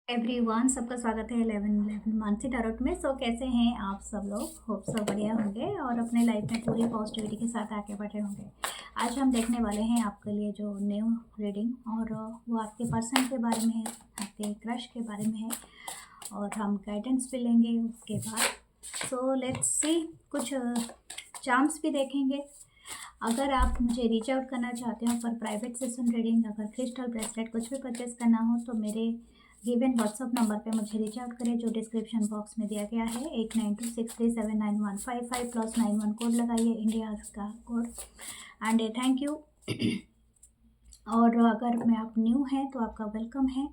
Everyone, सबका स्वागत है 11 मानसी टैरोट में। कैसे हैं आप सब लोग? होप सब बढ़िया होंगे और अपने लाइफ में पूरी पॉजिटिविटी के साथ आगे बढ़े होंगे। आज हम देखने वाले हैं आपके लिए जो न्यू रीडिंग, और वो आपके पर्सन के बारे में है, आपके क्रश के बारे में है, और हम गाइडेंस भी लेंगे उसके बाद। सो लेट्स सी, कुछ चार्म्स भी देखेंगे। अगर आप मुझे रीच आउट करना चाहते हो फॉर प्राइवेट सेशन रीडिंग, अगर क्रिस्टल ब्रेसलेट कुछ भी परचेस करना हो तो मेरे गिवन व्हाट्सअप नंबर पे मुझे रीच आउट करें, जो डिस्क्रिप्शन बॉक्स में दिया गया है। 8926379155 +91 कोड लगाइए, इंडिया का कोड। And thank you. और अगर मैं आप न्यू हैं तो आपका वेलकम है।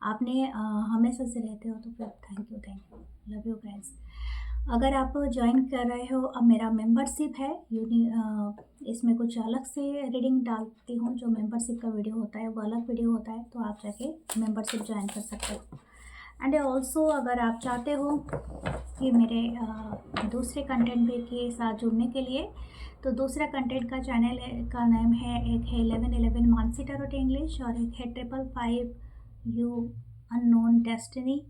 आपने हमेशा से रहते हो तो फिर thank you, love you guys. अगर आप ज्वाइन कर रहे हो, अब मेरा मेंबरशिप है इसमें कुछ अलग से रीडिंग डालती हूँ। जो मेंबरशिप का वीडियो होता है वो अलग वीडियो होता है, तो आप जाके मेंबरशिप ज्वाइन कर सकते हो। एंड ऑल्सो अगर आप चाहते हो कि मेरे दूसरे कंटेंट भी के साथ जुड़ने के लिए, तो दूसरा कंटेंट का चैनल का नाम है, एक है 1111 मानसी टैरोट इंग्लिश, और एक है 555 यू अननोन डेस्टिनी।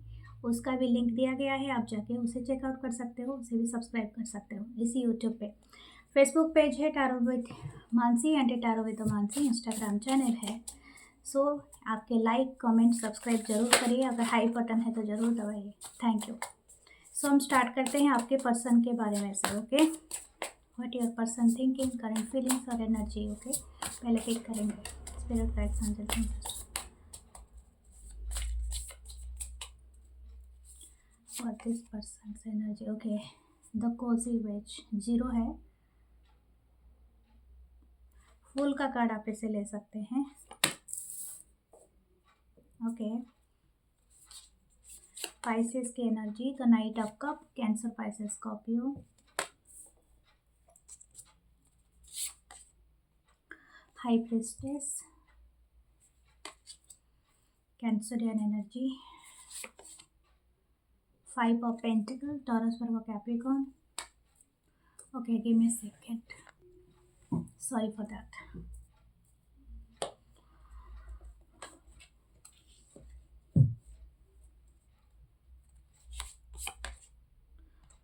उसका भी लिंक दिया गया है, आप जाके उसे चेकआउट कर सकते हो, उसे भी सब्सक्राइब कर सकते हो इसी यूट्यूब पे। फेसबुक पेज है tarot with Mansi and tarot with Mansi, Instagram channel है। सो आपके लाइक कमेंट सब्सक्राइब जरूर करिए, अगर हाई बटन है तो ज़रूर दबाइए। Thank you. सो हम स्टार्ट करते हैं आपके पर्सन के बारे में से। Okay, what your person thinking, current feelings और एनर्जी। ओके, पहले पिक करेंगे स्पिरिट गाइड्स एंजल और this person energy. Okay, the cozy ways 0 है। फूल का कार्ड आप इसे ले सकते हैं। ओके, पाइसेस की energy, the knight of cup, Cancer, Pisces, Scorpio, high priestess, cancerian energy, 5 of pentacle, Taurus, Virgo, Capricorn. Okay, give me a second, sorry for that.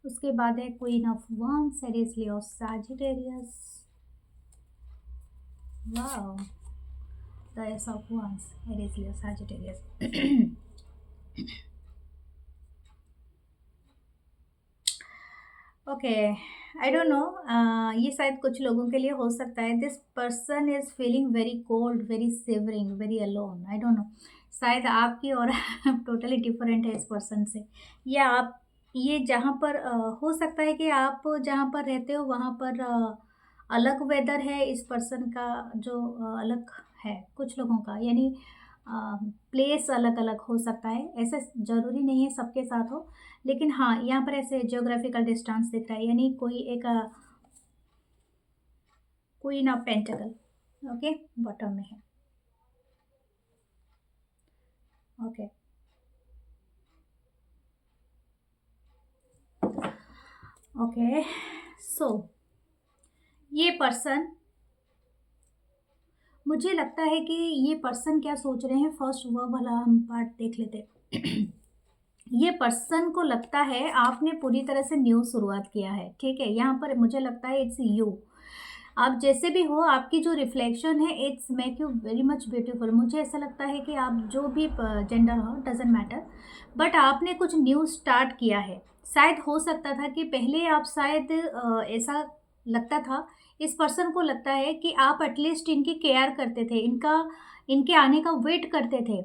उसके बाद है queen of wands, Aries, Leo, Sagittarius. Wow, the ace of wands, Aries, Leo, Sagittarius. Okay, I don't know, ये शायद कुछ लोगों के लिए हो सकता है। This person is feeling very cold, very shivering, very alone. I don't no, शायद आपकी और टोटली डिफरेंट है इस पर्सन से, या आप ये जहाँ पर हो सकता है कि आप जहाँ पर रहते हो वहाँ पर अलग वेदर है। इस पर्सन का जो अलग है कुछ लोगों का, यानी प्लेस अलग अलग हो सकता है। ऐसा ज़रूरी नहीं है सबके साथ हो, लेकिन हाँ, यहाँ पर ऐसे जियोग्राफिकल डिस्टेंस दिख रहा है, यानी कोई एक queen of pentacle, okay, bottom में है। ओके, ओके, सो ये पर्सन, मुझे लगता है कि ये पर्सन क्या सोच रहे हैं, फर्स्ट वो वाला हम पार्ट देख लेते। ये पर्सन को लगता है आपने पूरी तरह से न्यू शुरुआत किया है, ठीक है। यहाँ पर मुझे लगता है इट्स यू। आप जैसे भी हो, आपकी जो रिफ्लेक्शन है it's make you very much beautiful. मुझे ऐसा लगता है कि आप जो भी जेंडर हो, डजेंट मैटर, बट आपने कुछ न्यू स्टार्ट किया है। शायद हो सकता था कि पहले आप शायद ऐसा लगता था, इस पर्सन को लगता है कि आप एटलीस्ट इनकी केयर करते थे, इनके आने का वेट करते थे,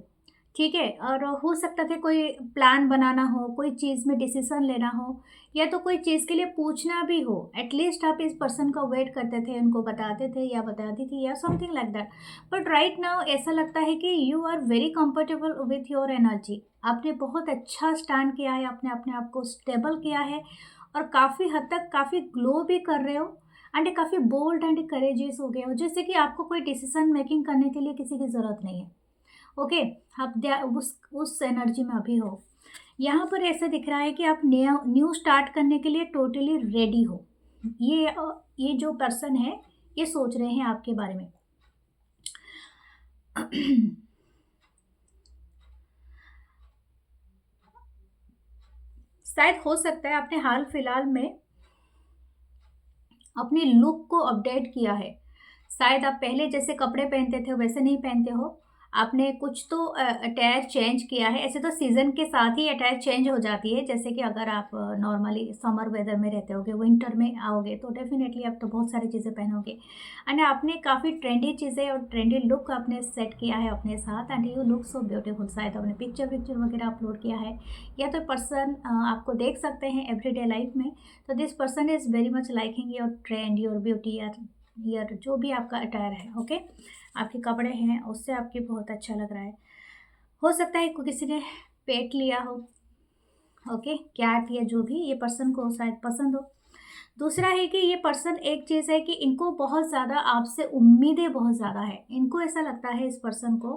ठीक है। और हो सकता था कोई प्लान बनाना हो, कोई चीज़ में डिसीजन लेना हो, या तो कोई चीज़ के लिए पूछना भी हो, एटलीस्ट आप इस पर्सन का वेट करते थे, उनको बताते थे या बताती थी, या something like that. But right now ऐसा लगता है कि you are very comfortable with your energy. आपने बहुत अच्छा स्टैंड किया है, आपने अपने आप को स्टेबल किया है, और काफ़ी हद तक काफ़ी ग्लो भी कर रहे हो, एंड काफ़ी बोल्ड एंड करेजियस हो गए हो, जैसे कि आपको कोई डिसीजन मेकिंग करने के लिए किसी की ज़रूरत नहीं है। ओके, आप उस एनर्जी में अभी हो। यहाँ पर ऐसा दिख रहा है कि आप न्यू स्टार्ट करने के लिए टोटली रेडी हो। ये जो पर्सन है ये सोच रहे हैं आपके बारे में। शायद हो सकता है आपने हाल फिलहाल में अपनी लुक को अपडेट किया है। शायद आप पहले जैसे कपड़े पहनते थे वैसे नहीं पहनते हो। आपने कुछ तो अटायर चेंज किया है। ऐसे तो सीज़न के साथ ही अटायर चेंज हो जाती है, जैसे कि अगर आप नॉर्मली समर वेदर में रहते होगे, विंटर में आओगे तो डेफ़िनेटली आप तो बहुत सारी चीज़ें पहनोगे। एंड आपने काफ़ी ट्रेंडी चीज़ें और ट्रेंडी लुक आपने सेट किया है अपने साथ, and you look so beautiful. शायद आपने पिक्चर वगैरह अपलोड किया है, या तो पर्सन आपको देख सकते हैं एवरीडे लाइफ में। तो this person is very much liking your trend, your beauty, या जो भी आपका अटायर है, ओके, आपके कपड़े हैं उससे आपकी बहुत अच्छा लग रहा है। हो सकता है किसी ने पेट लिया हो, ओके, कैट या जो भी, ये पर्सन को शायद पसंद हो। दूसरा है कि ये पर्सन, एक चीज़ है कि इनको बहुत ज़्यादा आपसे उम्मीदें बहुत ज़्यादा है। इनको ऐसा लगता है इस पर्सन को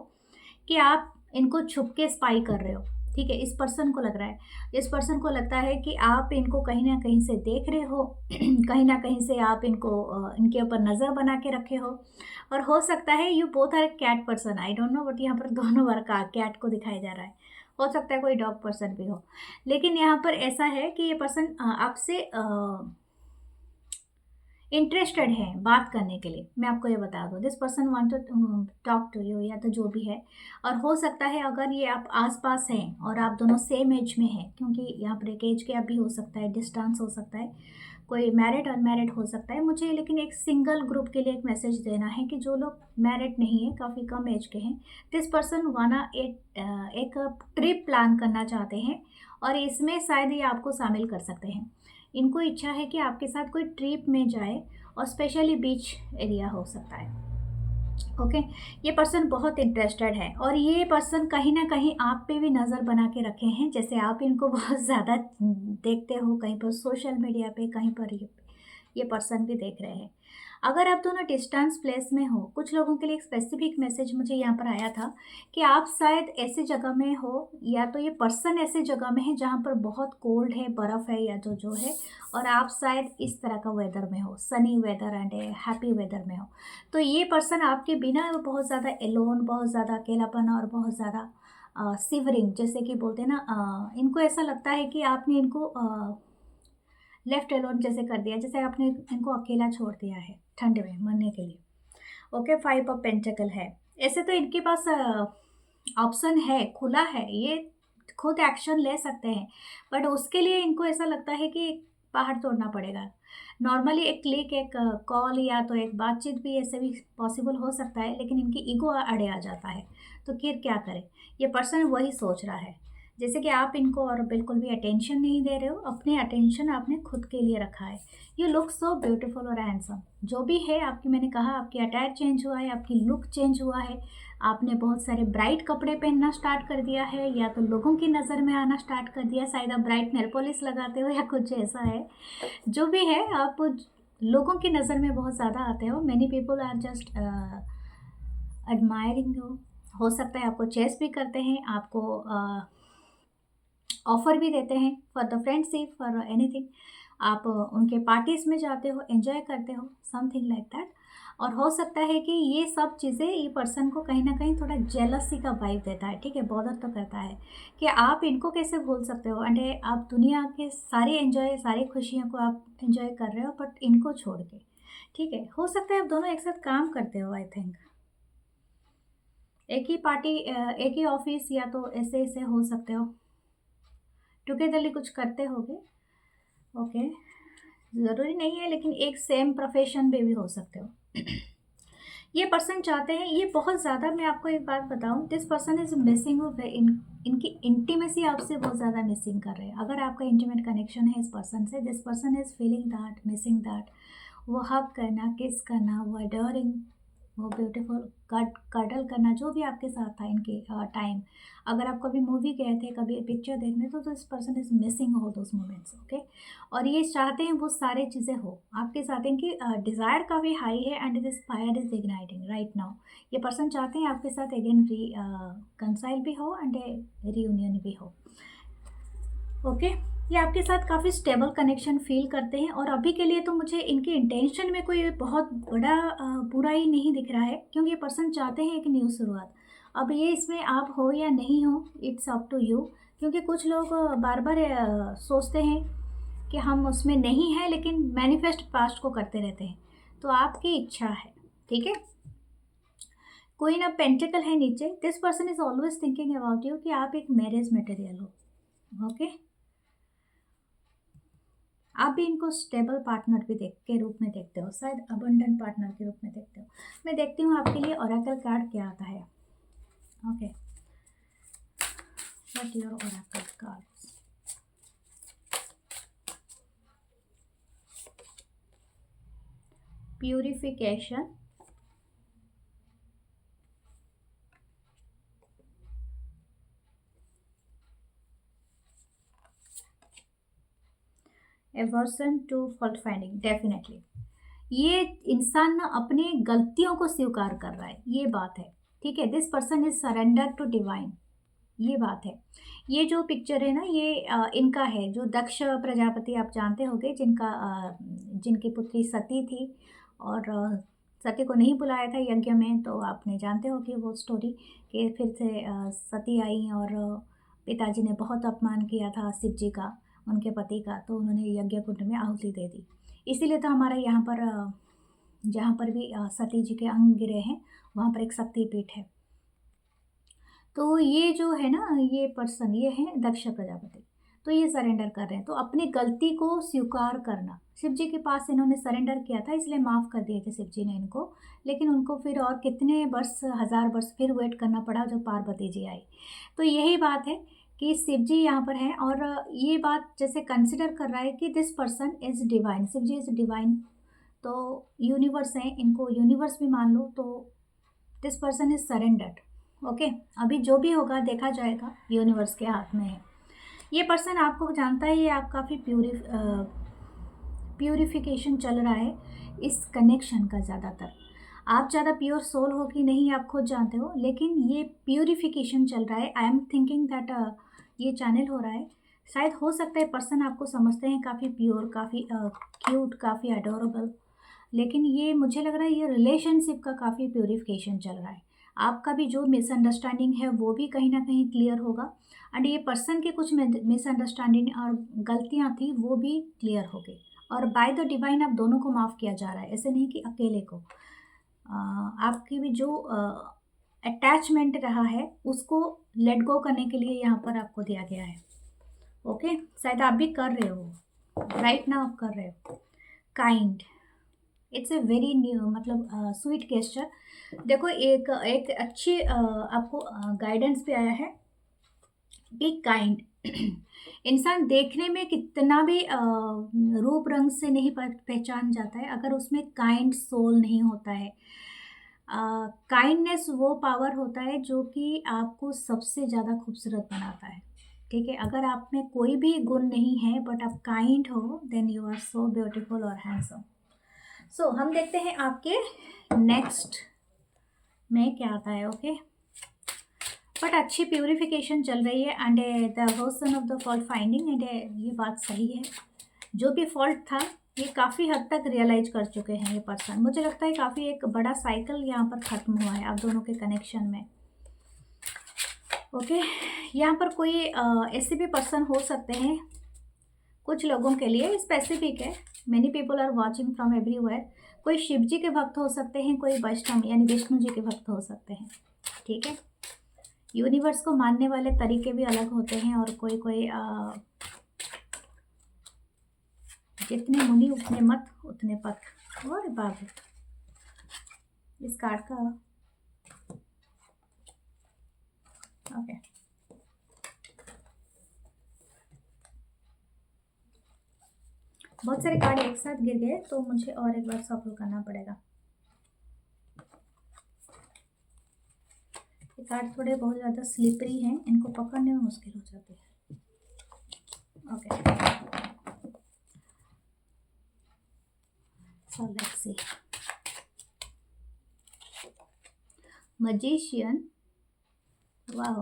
कि आप इनको छुप के स्पाई कर रहे हो, ठीक है, इस पर्सन को लग रहा है। इस पर्सन को लगता है कि आप इनको कहीं ना कहीं से देख रहे हो कहीं ना कहीं से आप इनको इनके ऊपर नज़र बना के रखे हो। और हो सकता है you both are cat person, I don't know, but यहाँ पर दोनों बार का कैट को दिखाया जा रहा है। हो सकता है कोई डॉग पर्सन भी हो, लेकिन यहाँ पर ऐसा है कि ये पर्सन आपसे इंटरेस्टेड है बात करने के लिए। मैं आपको ये बता दूँ, this person want to talk to you, या तो जो भी है। और हो सकता है अगर ये आप आसपास हैं और आप दोनों सेम एज में हैं, क्योंकि यहाँ पर एक एज गैप भी हो सकता है, डिस्टेंस हो सकता है, कोई मैरिड अनमैरिड हो सकता है। मुझे लेकिन एक सिंगल ग्रुप के लिए एक मैसेज देना है कि जो लोग मैरिड नहीं है, काफ़ी कम एज के हैं, दिस पर्सन वाना एक ट्रिप प्लान करना चाहते हैं, और इसमें शायद ये आपको शामिल कर सकते हैं। इनको इच्छा है कि आपके साथ कोई ट्रिप में जाए, और स्पेशली बीच एरिया हो सकता है, ओके। ये पर्सन बहुत इंटरेस्टेड है, और ये पर्सन कहीं ना कहीं आप पे भी नज़र बना के रखे हैं। जैसे आप इनको बहुत ज़्यादा देखते हो कहीं पर सोशल मीडिया पे, कहीं पर ये पर्सन भी देख रहे हैं। अगर आप दोनों डिस्टेंस प्लेस में हो, कुछ लोगों के लिए एक स्पेसिफिक मैसेज मुझे यहाँ पर आया था कि आप शायद ऐसी जगह में हो, या तो ये पर्सन ऐसे जगह में है जहाँ पर बहुत कोल्ड है, बर्फ़ है, या जो है, और आप शायद इस तरह का वेदर में हो, sunny weather and happy weather में हो। तो ये पर्सन आपके बिना बहुत ज़्यादा एलोन, बहुत ज़्यादा अकेलापन, और बहुत ज़्यादा सिवरिंग, जैसे कि बोलते हैं ना, इनको ऐसा लगता है कि आपने इनको लेफ्ट एलोन जैसे कर दिया, जैसे आपने इनको अकेला छोड़ दिया है ठंड में मरने के लिए, ओके। 5 ऑफ पेंटिकल है। ऐसे तो इनके पास ऑप्शन है, खुला है, ये खुद एक्शन ले सकते हैं, बट उसके लिए इनको ऐसा लगता है कि एक पहाड़ तोड़ना पड़ेगा। नॉर्मली एक क्लिक, एक कॉल, या तो एक बातचीत भी ऐसे भी पॉसिबल हो सकता है, लेकिन इनकी ईगो अड़े आ जाता है, तो फिर क्या करें। ये पर्सन वही सोच रहा है, जैसे कि आप इनको और बिल्कुल भी अटेंशन नहीं दे रहे हो, अपने अटेंशन आपने खुद के लिए रखा है। यू लुक सो ब्यूटीफुल और हैंडसम। जो भी है आपकी, मैंने कहा आपकी अटायर चेंज हुआ है, आपकी लुक चेंज हुआ है, आपने बहुत सारे ब्राइट कपड़े पहनना स्टार्ट कर दिया है, या तो लोगों की नज़र में आना स्टार्ट कर दिया। शायद आप ब्राइट नेल पॉलिश लगाते हो या कुछ ऐसा है, जो भी है, आप लोगों की नज़र में बहुत ज़्यादा आते हो। Many people are just admiring you. हो सकता है आपको चेस भी करते हैं, आपको ऑफ़र भी देते हैं for the friendship, for anything. आप उनके पार्टीज़ में जाते हो, एंजॉय करते हो, समथिंग लाइक दैट। और हो सकता है कि ये सब चीज़ें ये पर्सन को कहीं ना कहीं थोड़ा जेलसी का वाइब देता है, ठीक है, बॉदर तो करता है कि आप इनको कैसे भूल सकते हो, एंड आप दुनिया के सारी एंजॉय, सारी खुशियों को आप एंजॉय कर रहे हो, बट इनको छोड़ के, ठीक है। हो सकता है आप दोनों एक साथ काम करते हो, आई थिंक एक ही पार्टी, एक ही ऑफिस, या तो ऐसे ऐसे हो सकते हो, टुगेदरली कुछ करते होगे, ओके। ज़रूरी नहीं है, लेकिन एक सेम प्रोफेशन में भी हो सकते हो। ये पर्सन चाहते हैं, ये बहुत ज़्यादा, मैं आपको एक बात बताऊं, दिस पर्सन इज़ मिसिंग, इनकी इंटीमेसी आपसे बहुत ज़्यादा मिसिंग कर रहे हैं। अगर आपका इंटीमेट कनेक्शन है इस पर्सन से, this person is feeling that, missing that. वो हग करना, किस करना, वो अडोरिंग, वो ब्यूटीफुल कडल करना, जो भी आपके साथ था इनके टाइम। अगर आप कभी मूवी गए थे, कभी पिक्चर देखने, तो this person is missing all those moments, okay. और ये चाहते हैं वो सारी चीज़ें हो आपके साथ। इनकी डिज़ायर काफ़ी हाई है, and this fire is igniting right now. ये पर्सन चाहते हैं आपके साथ अगेन कंसाइल भी हो, एंड रीयूनियन भी हो, ओके। ये आपके साथ काफ़ी स्टेबल कनेक्शन फील करते हैं, और अभी के लिए तो मुझे इनके इंटेंशन में कोई बहुत बड़ा बुरा ही नहीं दिख रहा है, क्योंकि ये पर्सन चाहते हैं एक न्यू शुरुआत। अब ये इसमें आप हो या नहीं हो, इट्स अप टू यू। क्योंकि कुछ लोग बार बार सोचते हैं कि हम उसमें नहीं हैं, लेकिन मैनिफेस्ट पास्ट को करते रहते हैं। तो आपकी इच्छा है, ठीक है। क्वीन ऑफ पेंटिकल है नीचे। This person is always thinking about you, कि आप एक मैरिज मटेरियल हो, ओके। आप भी इनको स्टेबल पार्टनर भी के रूप में देखते हो, शायद अबंडेंट पार्टनर के रूप में देखते हो। मैं देखती हूँ आपके लिए ओरेकल कार्ड क्या आता है, okay. What your oracle cards. Purification, aversion to fault finding. Definitely ये इंसान ना अपनी गलतियों को स्वीकार कर रहा है, ये बात है, ठीक है। This person is surrender to divine, ये बात है। ये जो पिक्चर है ना, ये इनका है, जो दक्ष प्रजापति आप जानते होंगे, जिनकी पुत्री सती थी, और सती को नहीं बुलाया था यज्ञ में, तो आपने जानते हो कि वो स्टोरी, कि फिर से सती आई और पिताजी ने बहुत अपमान किया था शिव जी का, उनके पति का, तो उन्होंने यज्ञ कुंड में आहुति दे दी। इसीलिए तो हमारा यहाँ पर जहाँ पर भी सती जी के अंग गिरे हैं, वहाँ पर एक शक्तिपीठ है। तो ये जो है ना, ये पर्सन, ये है दक्ष प्रजापति, तो ये सरेंडर कर रहे हैं। तो अपनी गलती को स्वीकार करना, शिव जी के पास इन्होंने सरेंडर किया था, इसलिए माफ़ कर दिए थे शिव जी ने इनको, लेकिन उनको फिर और कितने वर्ष, 1000 वर्ष फिर वेट करना पड़ा जब पार्वती जी आई। तो यही बात है कि शिव जी यहाँ पर हैं, और ये बात जैसे कंसिडर कर रहा है कि this person is divine, Shiva ji is divine, तो यूनिवर्स है, इनको यूनिवर्स भी मान लो। तो this person is surrendered, okay. अभी जो भी होगा देखा जाएगा, यूनिवर्स के हाथ में है। ये पर्सन आपको जानता है, ये आप काफ़ी प्यूरिफिकेशन चल रहा है इस कनेक्शन का। ज़्यादातर आप ज़्यादा प्योर सोल हो कि नहीं आप खुद जानते हो, लेकिन ये प्यूरिफिकेशन चल रहा है। आई एम थिंकिंग दैट ये चैनल हो रहा है, शायद हो सकता है पर्सन आपको समझते हैं काफ़ी प्योर, काफ़ी क्यूट, काफ़ी अडोरेबल, लेकिन ये मुझे लग रहा है ये रिलेशनशिप का काफ़ी प्यूरिफिकेशन चल रहा है। आपका भी जो मिसअंडरस्टैंडिंग है वो भी कहीं ना कहीं क्लियर होगा, एंड ये पर्सन के कुछ मिसअंडरस्टैंडिंग और गलतियां थी वो भी क्लियर हो गई, और बाय द डिवाइन आप दोनों को माफ़ किया जा रहा है, ऐसे नहीं कि अकेले को। आपकी भी जो अटैचमेंट रहा है उसको लेट गो करने के लिए यहाँ पर आपको दिया गया है, ओके। शायद आप भी कर रहे हो, राइट ना, आप कर रहे हो। Kind, it's a very new, मतलब स्वीट गेस्चर। देखो एक एक अच्छी आपको गाइडेंस भी आया है, बी काइंड। इंसान देखने में कितना भी रूप रंग से नहीं पहचान जाता है, अगर उसमें काइंड सोल नहीं होता है। काइंडनेस वो पावर होता है जो कि आपको सबसे ज़्यादा खूबसूरत बनाता है, ठीक है। अगर आप में कोई भी गुण नहीं है बट आप काइंड हो, then you are so beautiful और हैंडसम। सो हम देखते हैं आपके नेक्स्ट में क्या आता है, ओके। बट अच्छी प्यूरिफिकेशन चल रही है, and the person of the fault finding, and ये बात सही है, जो भी फॉल्ट था ये काफ़ी हद तक रियलाइज कर चुके हैं ये पर्सन। मुझे लगता है काफ़ी एक बड़ा साइकिल यहाँ पर ख़त्म हुआ है आप दोनों के कनेक्शन में, ओके। यहाँ पर कोई ऐसे भी पर्सन हो सकते हैं, कुछ लोगों के लिए स्पेसिफिक है, many people are watching from everywhere. कोई शिव जी के भक्त हो सकते हैं, कोई वैष्णव यानी विष्णु जी के भक्त हो सकते हैं, ठीक है। यूनिवर्स को मानने वाले तरीके भी अलग होते हैं, और कोई कोई जितने मुनि उतने मत उतने पथ। और बाबू इस कार्ड का, ओके। बहुत सारे कार्ड एक साथ गिर गए, तो मुझे और एक बार सफल करना पड़ेगा। ये कार्ड थोड़े बहुत ज़्यादा स्लिपरी हैं, इनको पकड़ने में मुश्किल हो जाती है, okay. So let's see. Magician, वाह,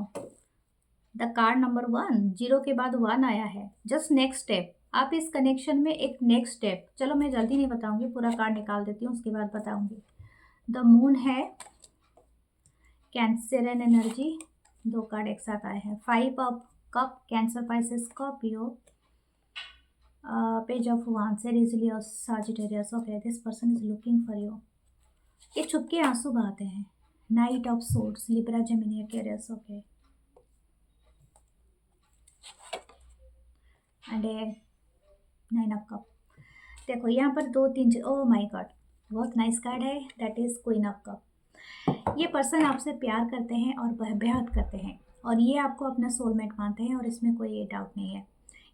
द कार्ड नंबर 1, 0 के बाद 1 आया है। जस्ट नेक्स्ट स्टेप, आप इस कनेक्शन में एक नेक्स्ट स्टेप, चलो मैं जल्दी नहीं बताऊंगी, पूरा कार्ड निकाल देती हूँ उसके बाद बताऊंगी। द मून है, कैंसरियन एनर्जी, 2 कार्ड एक साथ आए हैं। 5 of cup, Cancer, Pisces, Scorpio, page of wands, Aries, Leo, Sagittarius. Okay, this person is looking for you. ये छुप के आंसू बहाते हैं। Night of swords, Libra, Gemini, Aquarius. Okay, and 9 of cup. देखो यहाँ पर 2 3, ओह माय गॉड, बहुत नाइस कार्ड है, that is queen of cup. ये पर्सन आपसे प्यार करते हैं और बेहद करते हैं, और ये आपको अपना सोलमेट मानते हैं, और इसमें कोई डाउट नहीं है।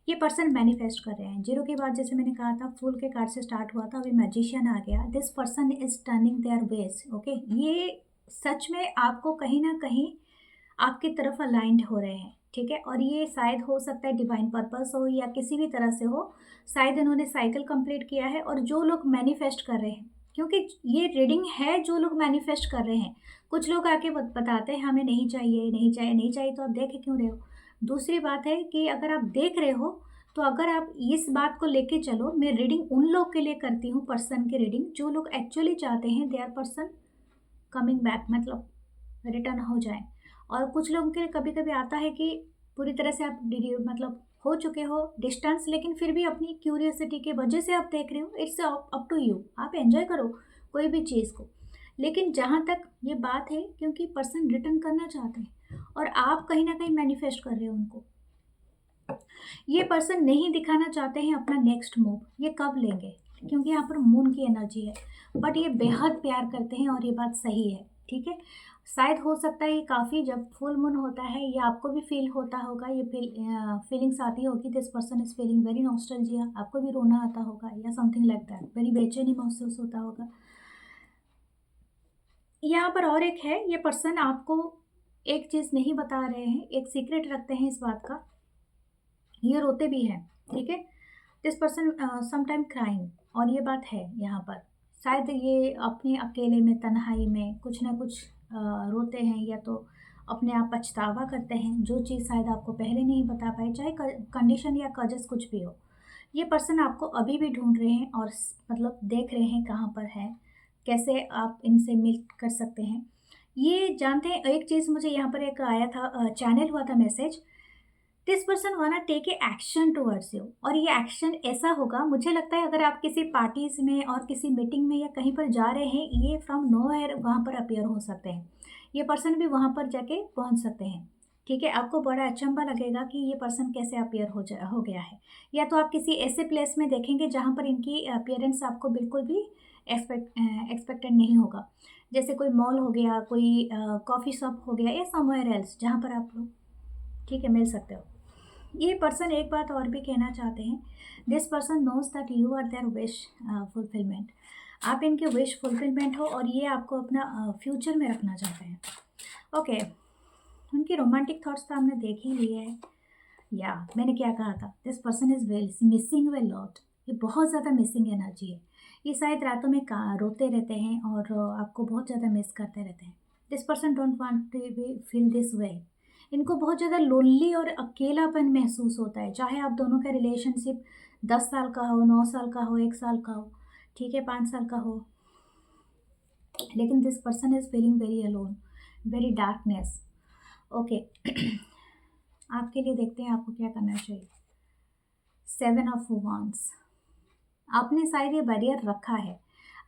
ये पर्सन मैनिफेस्ट कर रहे हैं। जीरो के बाद जैसे मैंने कहा था फूल के कार्ड से स्टार्ट हुआ था, अभी मैजिशियन आ गया। This person is turning their ways. Okay, ये सच में आपको कहीं ना कहीं आपकी तरफ अलाइंड हो रहे हैं, ठीक है। और ये शायद हो सकता है डिवाइन पर्पस हो या किसी भी तरह से हो, शायद इन्होंने साइकिल कंप्लीट किया है। और जो लोग मैनिफेस्ट कर रहे हैं, क्योंकि ये रीडिंग है, जो लोग मैनिफेस्ट कर रहे हैं, कुछ लोग आके बताते हैं हमें नहीं चाहिए, नहीं चाहिए, नहीं चाहिए, तो आप देख क्यों रहे हो। दूसरी बात है कि अगर आप देख रहे हो, तो अगर आप इस बात को लेके चलो, मैं रीडिंग उन लोग के लिए करती हूँ, पर्सन की रीडिंग, जो लोग एक्चुअली चाहते हैं देयर पर्सन कमिंग बैक, मतलब रिटर्न हो जाए। और कुछ लोगों के कभी कभी आता है कि पूरी तरह से आप मतलब हो चुके हो डिस्टेंस, लेकिन फिर भी अपनी क्यूरियोसिटी के वजह से आप देख रहे हो। इट्स अप टू यू, आप एंजॉय करो कोई भी चीज़ को। लेकिन जहाँ तक ये बात है, क्योंकि पर्सन रिटर्न करना चाहते हैं और आप कहीं ना कहीं मैनिफेस्ट कर रहे हो उनको, ये पर्सन नहीं दिखाना चाहते हैं अपना नेक्स्ट मूव, ये कब लेंगे, क्योंकि यहाँ पर मून की एनर्जी है। बट ये बेहद प्यार करते हैं, और ये बात सही है, ठीक है। शायद हो सकता है ये काफ़ी, जब फुल मून होता है, ये आपको भी फील होता होगा, ये फीलिंग्स आती होगी। This person is feeling very nostalgia, आपको भी रोना आता होगा या समथिंग लाइक दैट, वेरी बेचैनी महसूस होता होगा। यहाँ पर और एक है, ये पर्सन आपको एक चीज़ नहीं बता रहे हैं, एक सीक्रेट रखते हैं इस बात का, ये रोते भी हैं, ठीक है। दिस पर्सन समटाइम क्राइंग, और ये बात है यहाँ पर, शायद ये अपने अकेले में, तन्हाई में कुछ ना कुछ रोते हैं, या तो अपने आप पछतावा करते हैं, जो चीज़ शायद आपको पहले नहीं बता पाए, चाहे कंडीशन या कजस कुछ भी हो। ये पर्सन आपको अभी भी ढूंढ रहे हैं, और मतलब देख रहे हैं कहाँ पर है, कैसे आप इनसे मिल कर सकते हैं। ये जानते हैं, एक चीज़ मुझे यहाँ पर एक आया था, चैनल हुआ था message, this person wanna take a action towards you. और ये एक्शन ऐसा होगा, मुझे लगता है अगर आप किसी पार्टीज में और किसी मीटिंग में या कहीं पर जा रहे हैं, ये फ्रॉम नोवेयर वहाँ पर अपीयर हो सकते हैं। ये पर्सन भी वहाँ पर जाके पहुँच सकते हैं, ठीक है। आपको बड़ा अचंभा लगेगा कि ये पर्सन कैसे अपीयर हो गया है। या तो आप किसी ऐसे प्लेस में देखेंगे जहाँ पर इनकी अपीयरेंस आपको बिल्कुल भी एक्सपेक्टेड नहीं होगा, जैसे कोई मॉल हो गया, कोई कॉफ़ी शॉप हो गया, या समवेयर एल्स जहाँ पर आप लोग, ठीक है, मिल सकते हो। ये पर्सन एक बात और भी कहना चाहते हैं, this person knows that you are their wish fulfillment, आप इनके विश फुलफिलमेंट हो, और ये आपको अपना फ्यूचर में रखना चाहते हैं। ओके, उनकी रोमांटिक थॉट्स तो हमने देख ही लिए है, या मैंने क्या कहा था, this person is well missing way lot, ये बहुत ज़्यादा मिसिंग एनर्जी है। ये शायद रातों में रोते रहते हैं और आपको बहुत ज़्यादा मिस करते रहते हैं। This person don't want to be feel this way, इनको बहुत ज़्यादा लोनली और अकेलापन महसूस होता है, चाहे आप दोनों का रिलेशनशिप 10 साल का हो, 9 साल का हो, 1 साल का हो, ठीक है, 5 साल का हो, लेकिन this person is feeling very alone, very darkness. Okay, आपके लिए देखते हैं आपको क्या करना चाहिए। 7 ऑफ वांड्स, आपने शायद ये बैरियर रखा है,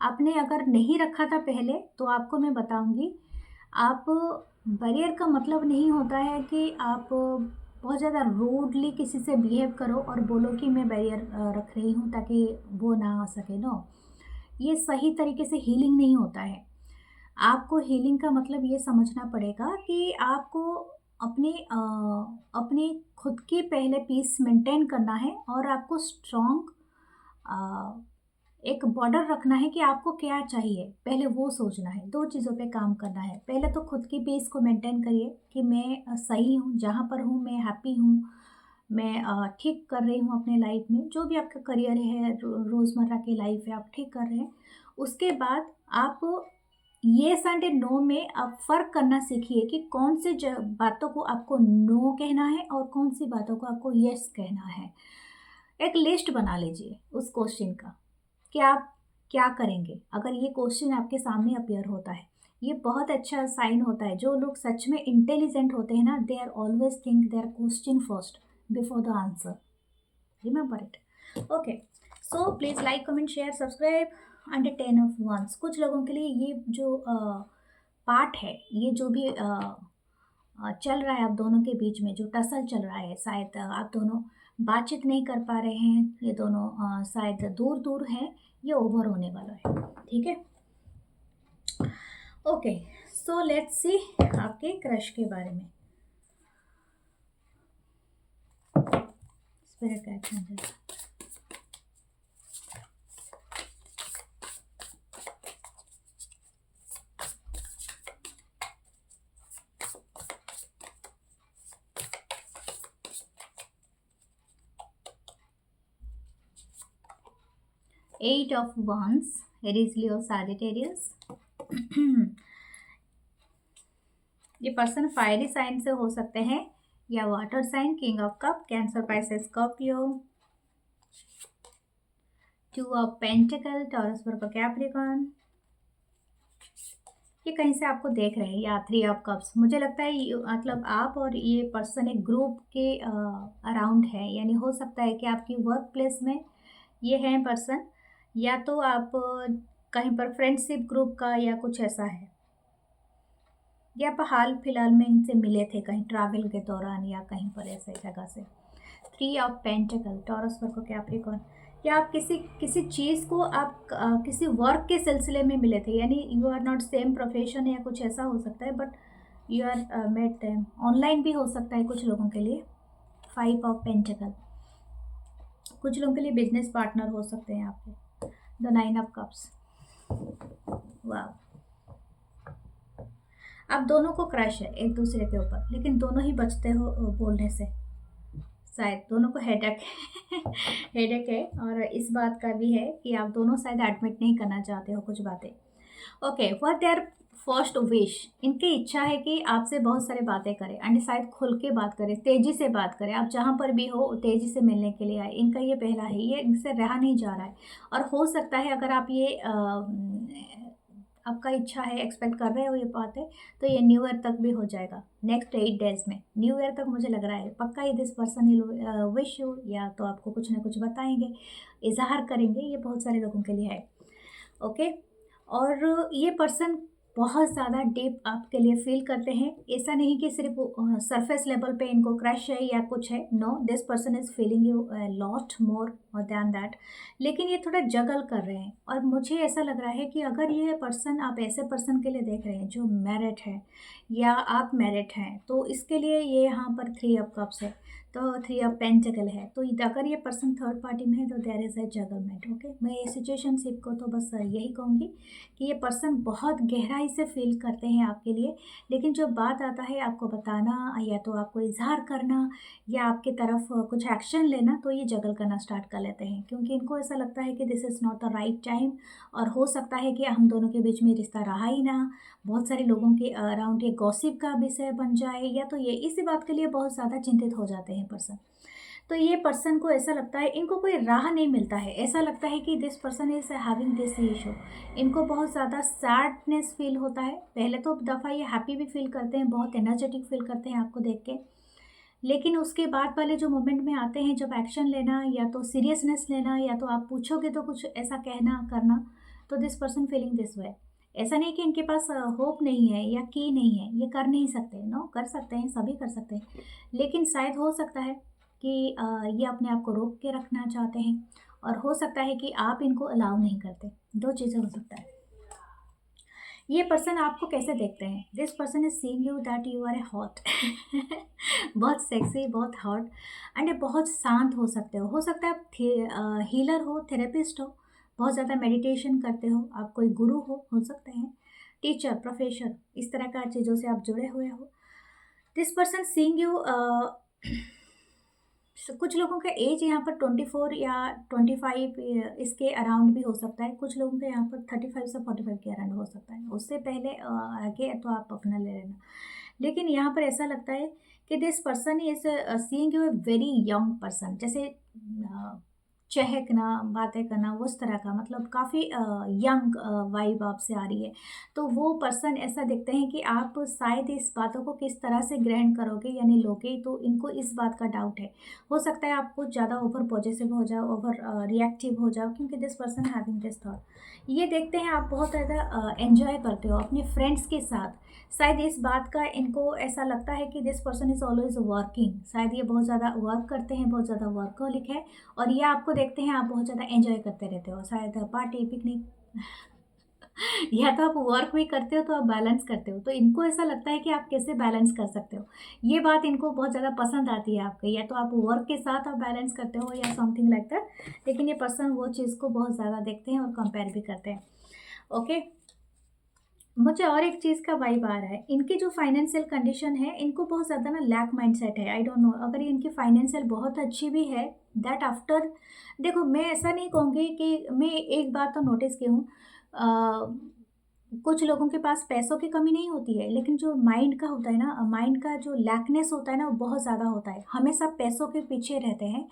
आपने अगर नहीं रखा था पहले, तो आपको मैं बताऊंगी, आप बैरियर का मतलब नहीं होता है कि आप बहुत ज़्यादा रूडली किसी से बिहेव करो और बोलो कि मैं बैरियर रख रही हूँ ताकि वो ना आ सके। नो, ये सही तरीके से हीलिंग नहीं होता है। आपको हीलिंग का मतलब ये समझना पड़ेगा कि आपको अपने खुद की पहले पीस मेंटेन करना है, और आपको स्ट्रॉन्ग एक बॉर्डर रखना है कि आपको क्या चाहिए, पहले वो सोचना है, 2 चीज़ों पे काम करना है। पहले तो खुद की पीस को मेंटेन करिए कि मैं सही हूँ, जहाँ पर हूँ मैं हैप्पी हूँ, मैं ठीक कर रही हूँ अपने लाइफ में, जो भी आपका करियर है, रोज़मर्रा की लाइफ है, आप ठीक कर रहे हैं। उसके बाद आप येस एंड नो में आप फ़र्क करना सीखिए कि कौन से बातों को आपको नो कहना है और कौन सी बातों को आपको येस कहना है। एक लिस्ट बना लीजिए उस क्वेश्चन का कि आप क्या करेंगे अगर ये क्वेश्चन आपके सामने अपीयर होता है। ये बहुत अच्छा साइन होता है। जो लोग सच में इंटेलिजेंट होते हैं ना, they are always think they are question first before the answer, remember it. Okay, so please like comment share subscribe under 10 of wands. कुछ लोगों के लिए ये जो पार्ट है, ये जो भी चल रहा है आप दोनों के बीच में, जो टसल चल रहा है, शायद आप दोनों बातचीत नहीं कर पा रहे हैं, ये दोनों शायद दूर दूर हैं, ये ओवर होने वाला है, ठीक है। ओके, सो लेट्स सी आपके क्रश के बारे में। Spirit guide, 8 of Wands, Aries, Leo, Sagittarius। ये पर्सन फायरी साइन से हो सकते हैं या water sign, king of cup, Cancer, Pisces, Scorpio. 2 of pentacle, Taurus, Virgo, Capricorn. ये कहीं से आपको देख रहे हैं, या 3 ऑफ कप्स। मुझे लगता है मतलब आप और ये पर्सन एक ग्रुप के अराउंड है, यानी हो सकता है कि आपकी वर्क प्लेस में ये है पर्सन, या तो आप कहीं पर फ्रेंडशिप ग्रुप का या कुछ ऐसा है, या आप हाल फिलहाल में इनसे मिले थे कहीं ट्रैवल के दौरान या कहीं पर ऐसे जगह से। 3 of pentacle, Taurus, Virgo, Capricorn. या आप किसी चीज़ को आप किसी वर्क के सिलसिले में मिले थे, यानी you are not same profession या कुछ ऐसा हो सकता है, but you are met them. Online भी हो सकता है कुछ लोगों के लिए। 5 ऑफ पेंटिकल, कुछ लोगों के लिए बिजनेस पार्टनर हो सकते हैं आपके। द 9 ऑफ कप्स, वाह। आप दोनों को क्रश है एक दूसरे के ऊपर, लेकिन दोनों ही बचते हो बोलने से, शायद दोनों को हेडेक हेडेक है, और इस बात का भी है कि आप दोनों शायद एडमिट नहीं करना चाहते हो कुछ बातें। Okay, what their first wish, इनकी इच्छा है कि आपसे बहुत सारी बातें करें, एंड शायद खुल के बात करें, तेज़ी से बात करें, आप जहाँ पर भी हो तेज़ी से मिलने के लिए आए। इनका ये पहला है, ये इनसे रहा नहीं जा रहा है, और हो सकता है अगर आप ये आपका इच्छा है, एक्सपेक्ट कर रहे हो ये बात है, तो ये न्यू ईयर तक भी हो जाएगा। नेक्स्ट 8 डेज में, न्यू ईयर तक मुझे लग रहा है पक्का ही दिस पर्सन विश यू, या तो आपको कुछ ना कुछ बताएंगे, इजहार करेंगे, ये बहुत सारे लोगों के लिए है। ओके, और ये पर्सन बहुत ज़्यादा डीप आपके लिए फील करते हैं। ऐसा नहीं कि सिर्फ सरफेस लेवल पे इनको क्रश है या कुछ है, no, this person is feeling you lot more than that. लेकिन ये थोड़ा जगल कर रहे हैं, और मुझे ऐसा लग रहा है कि अगर ये पर्सन, आप ऐसे पर्सन के लिए देख रहे हैं जो मैरिड है या आप मैरिड हैं, तो इसके लिए ये यहाँ पर 3 ऑफ कप्स है, तो 3 ऑफ पेंटिकल है। तो अगर ये पर्सन थर्ड पार्टी में है तो देयर इज़ अ जगलमेंट। ओके, मैं ये सिचुएशनशिप को तो बस यही कहूँगी कि ये पर्सन बहुत गहराई से फील करते हैं आपके लिए, लेकिन जो बात आता है आपको बताना या तो आपको इजहार करना या आपके तरफ कुछ एक्शन लेना, तो ये जगल करना स्टार्ट कर लेते हैं, क्योंकि इनको ऐसा लगता है कि this is not the right time, और हो सकता है कि हम दोनों के बीच में रिश्ता रहा ही ना, बहुत सारे लोगों के अराउंड ये गॉसिप का विषय बन जाए, या तो ये इसी बात के लिए बहुत ज़्यादा चिंतित हो जाते हैं पर्सन। तो ये पर्सन को ऐसा लगता है, इनको कोई राह नहीं मिलता है, ऐसा लगता है कि this person is having this issue. इनको बहुत ज़्यादा सैडनेस फील होता है। पहले तो दफ़ा ये हैप्पी भी फील करते हैं, बहुत एनर्जेटिक फील करते हैं आपको देख के, लेकिन उसके बाद वाले जो मोमेंट में आते हैं, जब एक्शन लेना या तो सीरियसनेस लेना, या तो आप पूछोगे तो कुछ ऐसा कहना करना, तो this person feeling this way. ऐसा नहीं कि इनके पास होप नहीं है या की नहीं है, ये कर नहीं सकते, नो, कर सकते हैं, सभी कर सकते हैं, लेकिन शायद हो सकता है कि ये अपने आप को रोक के रखना चाहते हैं, और हो सकता है कि आप इनको अलाउ नहीं करते। दो चीज़ें हो सकता है। ये पर्सन आपको कैसे देखते हैं? This person is seeing you that you are a hot बहुत सेक्सी, बहुत हॉट, एंड बहुत शांत हो सकते हो सकता है आप हीलर हो, थेरेपिस्ट हो, बहुत ज़्यादा मेडिटेशन करते हो, आप कोई गुरु हो सकते हैं, टीचर, प्रोफेसर, इस तरह का चीज़ों से आप जुड़े हुए हो। दिस पर्सन सीइंग यू, कुछ लोगों का एज यहाँ पर 24 या 25 इसके अराउंड भी हो सकता है, कुछ लोगों का यहाँ पर 35 से 45 के अराउंड हो सकता है, उससे पहले आगे तो आप अपना ले लेना। लेकिन यहाँ पर ऐसा लगता है कि this person is seeing U a very young person, जैसे चहकना, बातें करना, उस तरह का, मतलब काफ़ी यंग वाइब आपसे आ रही है। तो वो पर्सन ऐसा दिखते हैं कि आप शायद इस बातों को किस तरह से ग्रहण करोगे यानी लोगे, तो इनको इस बात का डाउट है। हो सकता है आप कुछ ज़्यादा ओवर पॉजेसिव हो जाओ, ओवर रिएक्टिव हो जाओ, क्योंकि this person having this thought. ये देखते हैं आप बहुत ज़्यादा एन्जॉय करते हो अपने फ्रेंड्स के साथ। शायद इस बात का इनको ऐसा लगता है कि this person is always working, शायद ये बहुत ज़्यादा वर्क करते हैं, बहुत ज़्यादा वर्कहोलिक है। और ये आपको देखते हैं आप बहुत ज़्यादा एंजॉय करते रहते हो, शायद पार्टी पिकनिक या तो आप वर्क भी करते हो तो आप बैलेंस करते हो, तो इनको ऐसा लगता है कि आप कैसे बैलेंस कर सकते हो। ये बात इनको बहुत ज़्यादा पसंद आती है आपके, या तो आप वर्क के साथ आप बैलेंस करते हो या समथिंग लाइक दैट। लेकिन ये पर्सन वो चीज़ को बहुत ज़्यादा देखते हैं और कंपेयर भी करते हैं। ओके, मुझे और एक चीज़ का वाइब आ रहा है, इनकी जो फाइनेंशियल कंडीशन है, इनको बहुत ज़्यादा ना लैक माइंडसेट है। आई डोंट नो, अगर ये इनकी फाइनेंशियल बहुत अच्छी भी है, दैट आफ्टर, देखो मैं ऐसा नहीं कहूँगी कि, मैं एक बात तो नोटिस की हूँ, कुछ लोगों के पास पैसों की कमी नहीं होती है, लेकिन जो माइंड का होता है ना, माइंड का जो लैकनेस होता है ना, वो बहुत ज़्यादा होता है, हमेशा पैसों के पीछे रहते हैं।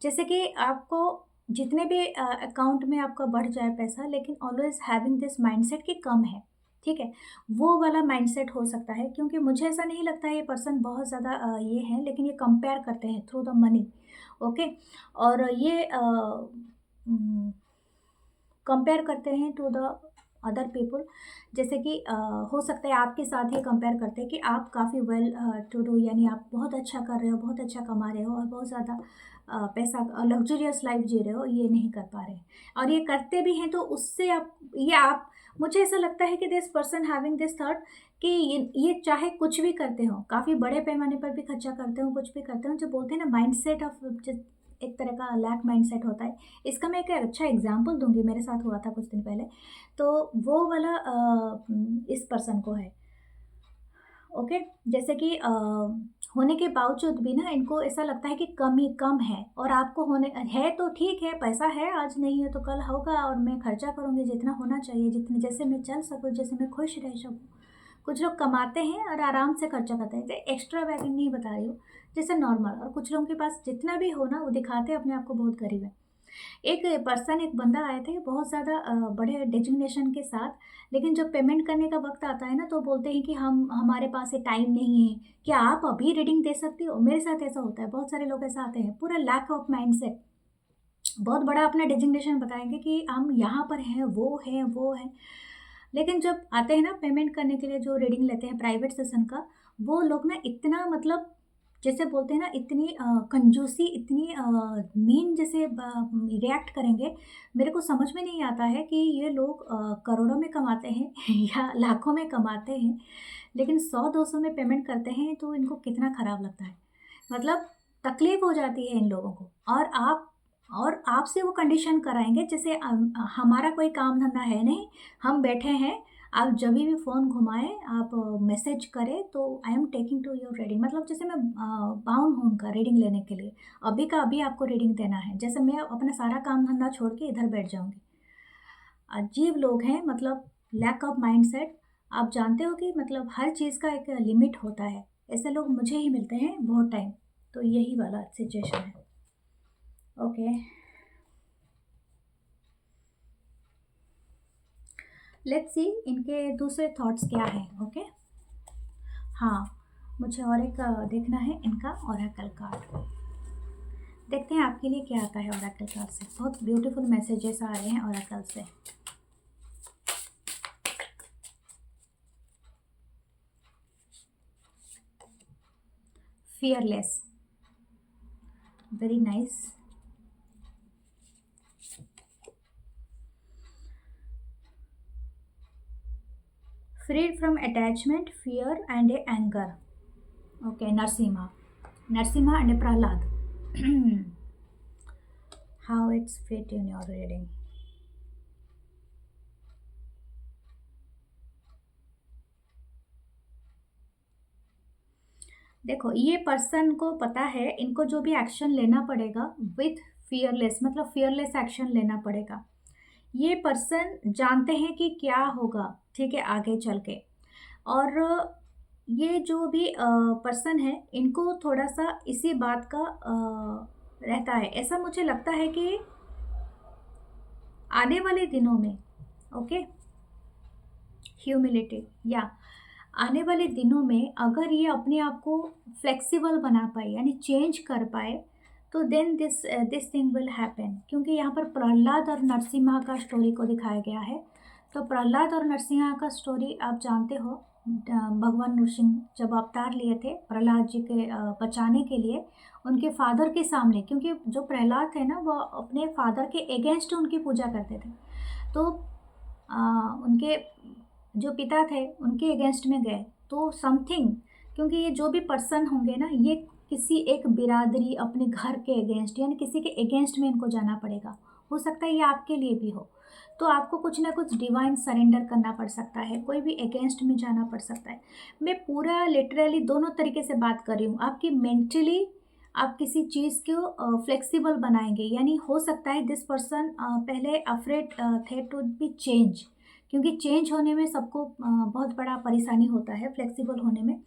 जैसे कि आपको जितने भी अकाउंट में आपका बढ़ जाए पैसा, लेकिन ऑलवेज हैविंग दिस माइंडसेट कि कम है, ठीक है, वो वाला माइंडसेट हो सकता है। क्योंकि मुझे ऐसा नहीं लगता है ये पर्सन बहुत ज़्यादा ये है, लेकिन ये कंपेयर करते हैं थ्रू द मनी। ओके, और ये कंपेयर करते हैं टू द अदर पीपल। जैसे कि हो सकता है आपके साथ ये कंपेयर करते हैं कि आप काफ़ी वेल टू डू, यानी आप बहुत अच्छा कर रहे हो, बहुत अच्छा कमा रहे हो और बहुत ज़्यादा पैसा लग्जरियस लाइफ जी रहे हो, ये नहीं कर पा रहे हैं। और ये करते भी हैं तो उससे आप, ये आप, मुझे ऐसा लगता है कि this person having this thought कि ये चाहे कुछ भी करते हो, काफ़ी बड़े पैमाने पर भी खर्चा करते हो, कुछ भी करते हो, जो बोलते हैं ना माइंडसेट ऑफ, एक तरह का लैक माइंडसेट होता है। इसका मैं एक अच्छा एग्जांपल दूंगी, मेरे साथ हुआ था कुछ दिन पहले। तो वो वाला इस पर्सन को है। ओके, जैसे कि होने के बावजूद भी ना इनको ऐसा लगता है कि कमी कम है, और आपको होने है तो ठीक है, पैसा है, आज नहीं है तो कल होगा, और मैं खर्चा करूँगी जितना होना चाहिए, जितने, जैसे मैं चल सकूँ, जैसे मैं खुश रह सकूँ। कुछ लोग कमाते हैं और आराम से खर्चा करते हैं, एक्स्ट्रा वैगिंग नहीं बता रही हूँ, जैसे नॉर्मल। और कुछ लोगों के पास जितना भी हो ना, वो दिखाते हैं अपने आप को बहुत गरीब है। एक पर्सन, एक बंदा आए थे बहुत ज़्यादा बड़े डेजिग्नेशन के साथ, लेकिन जब पेमेंट करने का वक्त आता है ना, तो बोलते हैं कि हम, हमारे पास ये टाइम नहीं है, क्या आप अभी रीडिंग दे सकती हो। मेरे साथ ऐसा होता है, बहुत सारे लोग ऐसा आते हैं, पूरा लैक ऑफ माइंडसेट, बहुत बड़ा अपना डेजिग्नेशन बताएंगे कि हम यहाँ पर हैं, वो है, वो है, लेकिन जब आते हैं ना पेमेंट करने के लिए, जो रीडिंग लेते हैं प्राइवेट सेशन का, वो लोग ना इतना, मतलब जैसे बोलते हैं ना, इतनी कंजूसी, इतनी मीन जैसे रिएक्ट करेंगे। मेरे को समझ में नहीं आता है कि ये लोग करोड़ों में कमाते हैं या लाखों में कमाते हैं, लेकिन 100-200 में पेमेंट करते हैं, तो इनको कितना ख़राब लगता है। मतलब तकलीफ़ हो जाती है इन लोगों को, और आपसे वो कंडीशन कराएँगे जैसे हमारा कोई काम धंधा है नहीं, हम बैठे हैं, आप जभी भी फ़ोन घुमाएँ, आप मैसेज करें तो I am taking to your reading, मतलब जैसे मैं बाउंड हूँ उनका रीडिंग लेने के लिए, अभी का अभी आपको रीडिंग देना है, जैसे मैं अपना सारा काम धंधा छोड़ के इधर बैठ जाऊँगी। अजीब लोग हैं, मतलब लैक ऑफ माइंडसेट। आप जानते हो कि मतलब हर चीज़ का एक लिमिट होता है, ऐसे लोग मुझे ही मिलते हैं बहुत टाइम, तो यही वाला सिचुएशन है। ओके, लेट्स सी इनके दूसरे थॉट्स क्या हैं। ओके, हाँ, मुझे और एक देखना है इनका ओरेकल कार्ड। देखते हैं आपके लिए क्या आता है ओरेकल कार्ड से। बहुत ब्यूटीफुल मैसेजेस आ रहे हैं ओरेकल से। Fearless, very nice. Freed from attachment, fear and a anger. Okay, Narasimha and Prahlad. how it's fit in your reading. देखो, ये पर्सन को पता है इनको जो भी एक्शन लेना पड़ेगा विथ फियरलेस, मतलब फियरलेस एक्शन लेना पड़ेगा। ये पर्सन जानते हैं कि क्या होगा, ठीक है, आगे चल के। और ये जो भी पर्सन है, इनको थोड़ा सा इसी बात का रहता है, ऐसा मुझे लगता है कि आने वाले दिनों में, ओके, ह्यूमिलिटी, या आने वाले दिनों में अगर ये अपने आप को फ्लेक्सिबल बना पाए यानी चेंज कर पाए, तो then this thing will happen. क्योंकि यहाँ पर प्रहलाद और नरसिम्हा का स्टोरी को दिखाया गया है। तो प्रहलाद और नरसिम्हा का स्टोरी आप जानते हो, भगवान नृसिंह जब अवतार लिए थे प्रहलाद जी के बचाने के लिए उनके फादर के सामने, क्योंकि जो प्रहलाद थे ना वो अपने फादर के अगेंस्ट उनकी पूजा करते थे। तो उनके जो पिता थे उनके अगेंस्ट में गए, तो समथिंग, क्योंकि ये जो भी पर्सन होंगे ना ये किसी एक बिरादरी अपने घर के अगेंस्ट यानी किसी के अगेंस्ट में इनको जाना पड़ेगा। हो सकता है ये आपके लिए भी हो। तो आपको कुछ ना कुछ डिवाइन सरेंडर करना पड़ सकता है, कोई भी अगेंस्ट में जाना पड़ सकता है। मैं पूरा लिटरली दोनों तरीके से बात कर रही हूँ। आपकी मेंटली आप किसी चीज़ को फ्लेक्सिबल बनाएंगे, यानी हो सकता है दिस पर्सन पहले अफ्रेड थे टू बी चेंज, क्योंकि चेंज होने में सबको बहुत बड़ा परेशानी होता है फ्लेक्सिबल होने में।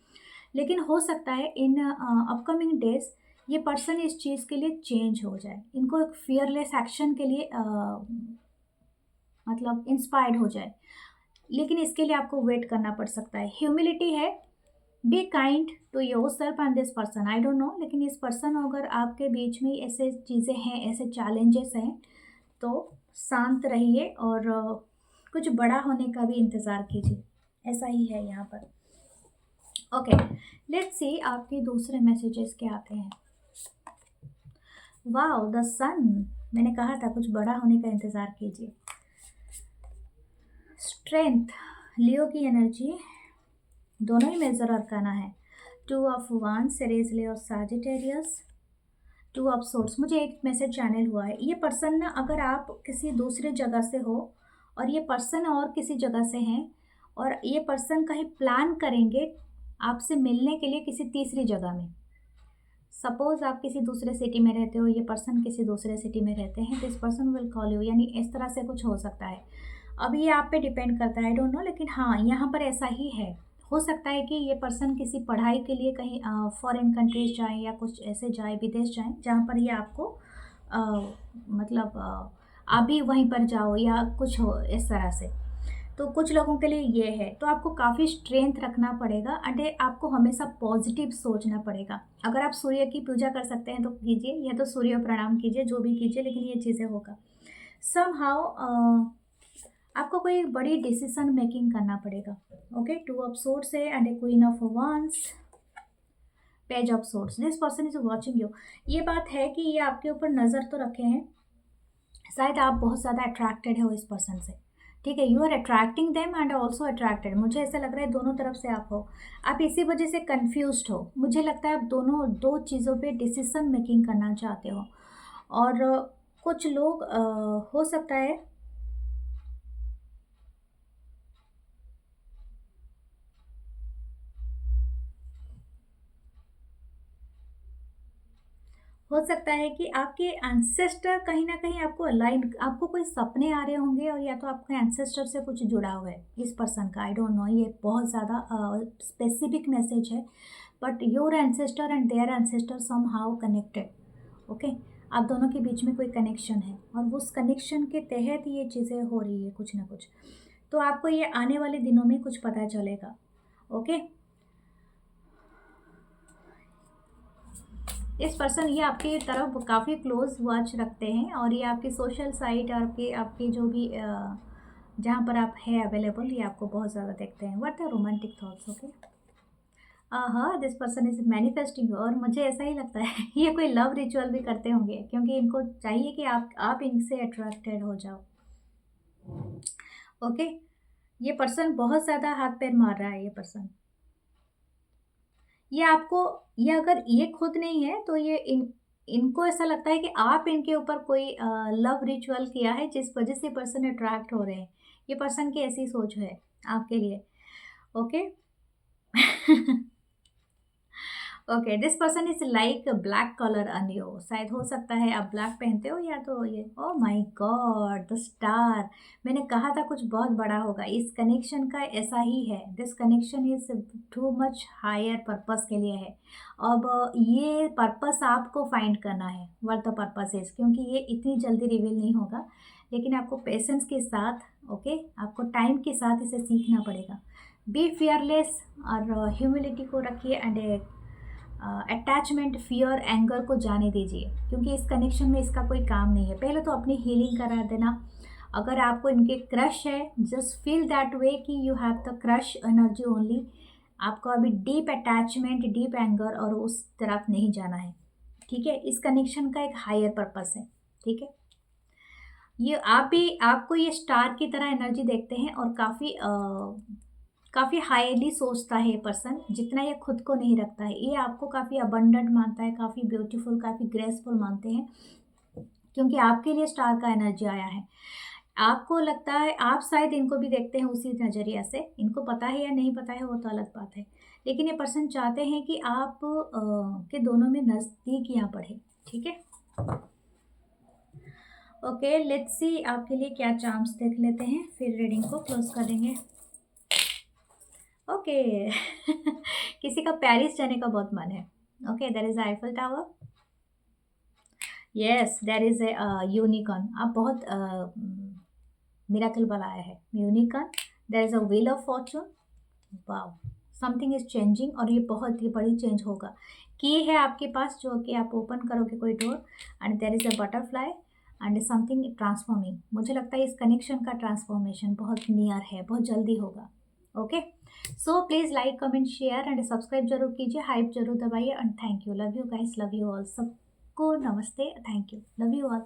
लेकिन हो सकता है इन अपकमिंग डेज ये पर्सन इस चीज़ के लिए चेंज हो जाए, इनको एक फियरलेस एक्शन के लिए मतलब इंस्पायर्ड हो जाए। लेकिन इसके लिए आपको वेट करना पड़ सकता है। ह्यूमिलिटी है, be kind to your self and this person, I don't know, लेकिन इस पर्सन अगर आपके बीच में ऐसे चीज़ें हैं, ऐसे चैलेंजेस हैं, तो शांत रहिए और कुछ बड़ा होने का भी इंतज़ार कीजिए, ऐसा ही है यहाँ पर। ओके, लेट्स सी आपके दूसरे मैसेजेस क्या आते हैं। वाओ, द सन, मैंने कहा था कुछ बड़ा होने का इंतज़ार कीजिए। स्ट्रेंथ, लियो की एनर्जी, दोनों ही मेजर अरकाना है। 2 of wands, Aries, Leo, Sagittarius, 2 of swords. मुझे एक मैसेज चैनल हुआ है, ये पर्सन ना अगर आप किसी दूसरे जगह से हो और ये पर्सन और किसी जगह से हैं और ये पर्सन कहीं प्लान करेंगे आपसे मिलने के लिए किसी तीसरी जगह में। सपोज़ आप किसी दूसरे सिटी में रहते हो, ये पर्सन किसी दूसरे सिटी में रहते हैं, this person will call you, यानी इस तरह से कुछ हो सकता है। अब ये आप पे डिपेंड करता है, आई डोंट नो, लेकिन हाँ यहाँ पर ऐसा ही है। हो सकता है कि ये पर्सन किसी पढ़ाई के लिए कहीं फॉरेन कंट्रीज जाएँ या कुछ ऐसे जाए, विदेश जाएँ जहाँ पर ये आपको मतलब आप भी वहीं पर जाओ या कुछ हो इस तरह से। तो कुछ लोगों के लिए ये है, तो आपको काफ़ी स्ट्रेंथ रखना पड़ेगा एंड आपको हमेशा पॉजिटिव सोचना पड़ेगा। अगर आप सूर्य की पूजा कर सकते हैं तो कीजिए, या तो सूर्य प्रणाम कीजिए, जो भी कीजिए, लेकिन ये चीज़ें होगा। समहाउ आपको कोई बड़ी डिसीजन मेकिंग करना पड़ेगा। ओके, 2 ऑफ सोर्ड्स है and A queen of wands, page of swords. This person is watching you. ये बात है कि ये आपके ऊपर नज़र तो रखे हैं, शायद आप बहुत ज़्यादा अट्रैक्टेड हो इस पर्सन से, ठीक है। You are attracting them and also attracted. मुझे ऐसा लग रहा है दोनों तरफ से आप हो, आप इसी वजह से कंफ्यूज्ड हो। मुझे लगता है आप दोनों दो चीज़ों पे डिसीजन मेकिंग करना चाहते हो। और कुछ लोग हो सकता है कि आपके एंसेस्टर कहीं ना कहीं आपको अलाइन, आपको कोई सपने आ रहे होंगे और या तो आपके एंसेस्टर से कुछ जुड़ा हुआ है इस पर्सन का, आई डोंट नो, ये बहुत ज़्यादा स्पेसिफिक मैसेज है, but your ancestor and their ancestor somehow connected. Okay, आप दोनों के बीच में कोई कनेक्शन है और उस कनेक्शन के तहत ये चीज़ें हो रही है कुछ ना कुछ। तो आपको ये आने वाले दिनों में कुछ पता चलेगा। ओके, इस पर्सन ये आपकी तरफ काफ़ी क्लोज वॉच रखते हैं और ये आपकी सोशल साइट, आपके जो भी जहाँ पर आप है अवेलेबल, ये आपको बहुत ज़्यादा देखते हैं। What are romantic thoughts. Okay, हाँ, दिस पर्सन इज मैनिफेस्टिंग, और मुझे ऐसा ही लगता है ये कोई लव रिचुअल भी करते होंगे, क्योंकि इनको चाहिए कि आप इनसे अट्रैक्टेड हो जाओ। ओके, ये पर्सन बहुत ज़्यादा हाथ पैर मार रहा है। ये पर्सन ये आपको, ये अगर ये खुद नहीं है तो ये इनको ऐसा लगता है कि आप इनके ऊपर कोई लव रिचुअल किया है जिस वजह से पर्सन अट्रैक्ट हो रहे हैं। ये पर्सन की ऐसी सोच है आपके लिए। Okay okay, this person is like black colour on you. शायद हो सकता है आप ब्लैक पहनते हो या तो ये। Oh my God, the star. मैंने कहा था कुछ बहुत बड़ा होगा। इस कनेक्शन का ऐसा ही है। This connection is too much higher purpose के लिए है। अब ये पर्पस आपको फाइंड करना है, व्हाट द पर्पस इज, क्योंकि ये इतनी जल्दी रिवील नहीं होगा, लेकिन आपको पेशेंस के साथ, ओके, आपको टाइम के साथ इसे सीखना पड़ेगा। बी फियरलेस और ह्यूमिलिटी को रखिए एंड अटैचमेंट, फियर, एंगर को जाने दीजिए, क्योंकि इस कनेक्शन में इसका कोई काम नहीं है। पहले तो अपनी हीलिंग करा देना। अगर आपको इनके क्रश है, जस्ट फील दैट वे कि you have the crush energy only. आपको अभी डीप अटैचमेंट, डीप एंगर और उस तरफ नहीं जाना है, ठीक है। इस कनेक्शन का एक हायर पर्पस है, ठीक है। ये आप भी, आपको ये स्टार की तरह एनर्जी देखते हैं और काफ़ी हाईली सोचता है ये पर्सन, जितना ये खुद को नहीं रखता है। ये आपको काफ़ी अबंडेंट मानता है, काफ़ी ब्यूटीफुल, काफ़ी ग्रेसफुल मानते हैं, क्योंकि आपके लिए स्टार का एनर्जी आया है। आपको लगता है आप शायद इनको भी देखते हैं उसी नज़रिया से। इनको पता है या नहीं पता है वो तो अलग बात है, लेकिन ये पर्सन चाहते हैं कि आप के दोनों में नज़दीकियाँ बढ़े, ठीक है। ओके, लेट्स सी आपके लिए क्या चांस देख लेते हैं, फिर रीडिंग को क्लोज कर देंगे। ओके किसी का पेरिस जाने का बहुत मन है। Okay, there is Eiffel Tower. Yes, there is a unicorn. आप बहुत मिराकल वाला आया है, unicorn. There is a wheel of fortune. Wow, something is changing, और ये बहुत ही बड़ी चेंज होगा। की है आपके पास जो कि आप ओपन करोगे कोई door, and there is a butterfly and something transforming. मुझे लगता है इस कनेक्शन का ट्रांसफॉर्मेशन बहुत नियर है, बहुत जल्दी होगा। Okay, so please like, comment, share and subscribe जरूर कीजिए, हाइप जरूर दबाइए, and thank you, love you guys, love you all. सबको नमस्ते, thank you, love you all.